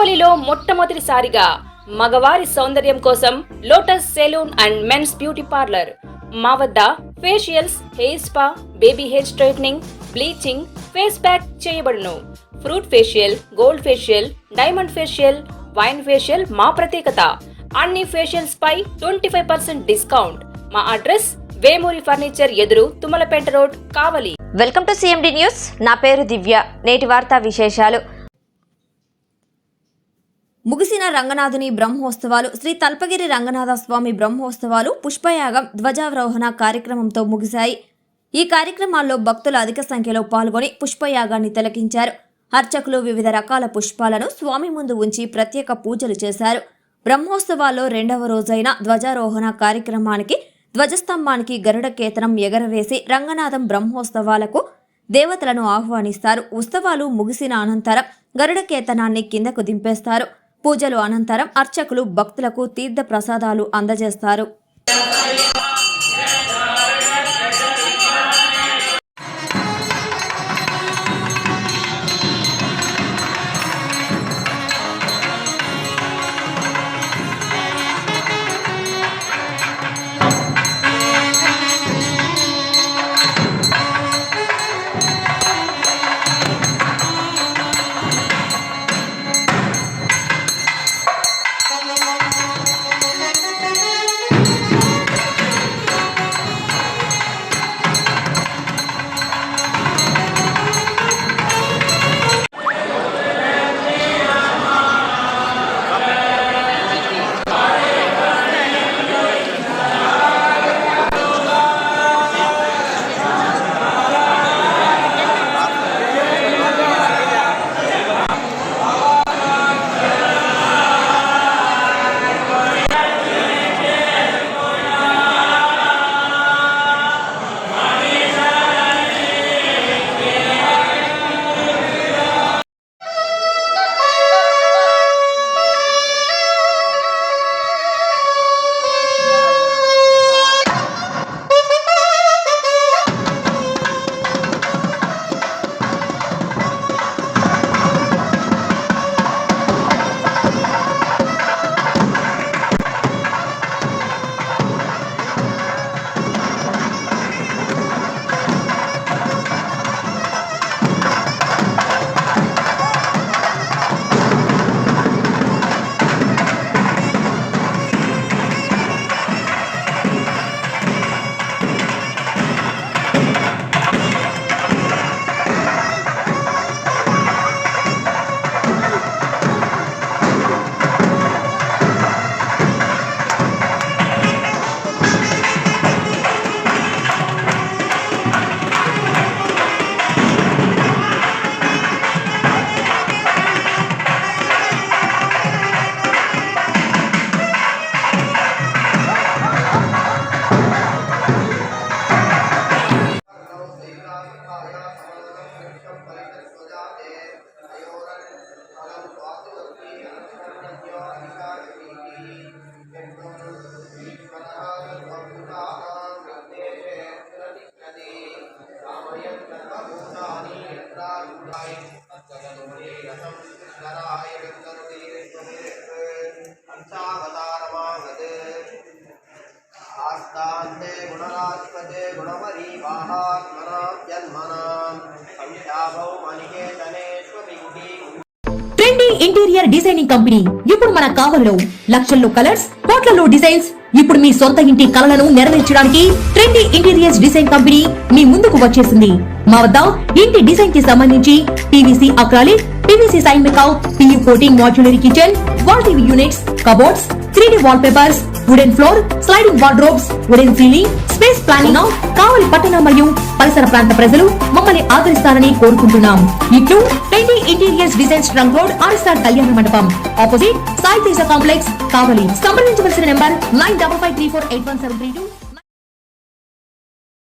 కావలిలో మొట్టమొదటిసారిగా మగవారి సౌందర్యం కోసం Lotus salon and men's beauty parlour. మా వద్ద facials, hair spa, baby hair straightening, bleaching, face pack చేయబడును. Fruit facial, gold facial, diamond facial, wine facial మా ప్రత్యేకత. అన్ని ఫేషియల్స్ పై 25% డిస్కౌంట్. మా అడ్రస్ వేమూరి ఫర్నిచర్ ఎదురు, Tummalapeta road, Kavali. Welcome to CMD news. నా పేరు దివ్య. నేటి వార్తా విశేషాలు. ముగిసిన రంగనాథుని బ్రహ్మోత్సవాలు. శ్రీ తల్పగిరి రంగనాథ స్వామి బ్రహ్మోత్సవాలు పుష్పయాగం, ధ్వజారోహణ కార్యక్రమంతో ముగిశాయి. ఈ కార్యక్రమాల్లో భక్తులు అధిక సంఖ్యలో పాల్గొని పుష్పయాగాన్ని తిలకించారు. అర్చకులు వివిధ రకాల పుష్పాలను స్వామి ముందు ఉంచి ప్రత్యేక పూజలు చేశారు. బ్రహ్మోత్సవాల్లో రెండవ రోజైన ధ్వజారోహణ కార్యక్రమానికి ధ్వజస్తంభానికి గరుడ కేతనం ఎగరవేసి రంగనాథం బ్రహ్మోత్సవాలకు దేవతలను ఆహ్వానిస్తారు. ఉత్సవాలు ముగిసిన అనంతరం గరుడ కేతనాన్ని కిందకు దింపేస్తారు. పూజలు అనంతరం అర్చకులు భక్తులకు తీర్థ ప్రసాదాలు అందజేస్తారు. आस्तान्ते गुणराधिपते गुणवरी वाहात्मना जन्मनां संख्याभौ मनिकेतनेष्वभिङ्गी. ట్రెండీ ఇంటీరియర్ డిజైనింగ్ కంపెనీ ఇప్పుడు మన కావలిలో లక్షల్లో కలర్స్, కోట్లలో డిజైన్స్. ఇప్పుడు మీ సొంత ఇంటి కలలను నెరవేర్చడానికి ట్రెండీ ఇంటీరియర్స్ డిజైన్ కంపెనీ మీ ముందుకు వచ్చేసింది. మా వద్ద ఇంటి డిజైన్ కి సంబంధించి PVC acrylic, PVC sign make out, PU coating, modular kitchen, wall TV units, cupboards, 3D wall papers, wooden floor, sliding wardrobes, wooden ceiling, space planning. Kavali పట్టణ మరియు పరిసర ప్రాంత ప్రజలు మమ్మల్ని ఆదరిస్తారని కోరుకుంటున్నాం. ఇట్లు trendy interiors designs, trunk road, RSR Kalyana Mandapam, opposite Sai Teja complex, Kavali. సంప్రదించవలసిన నెంబర్ 9553481732.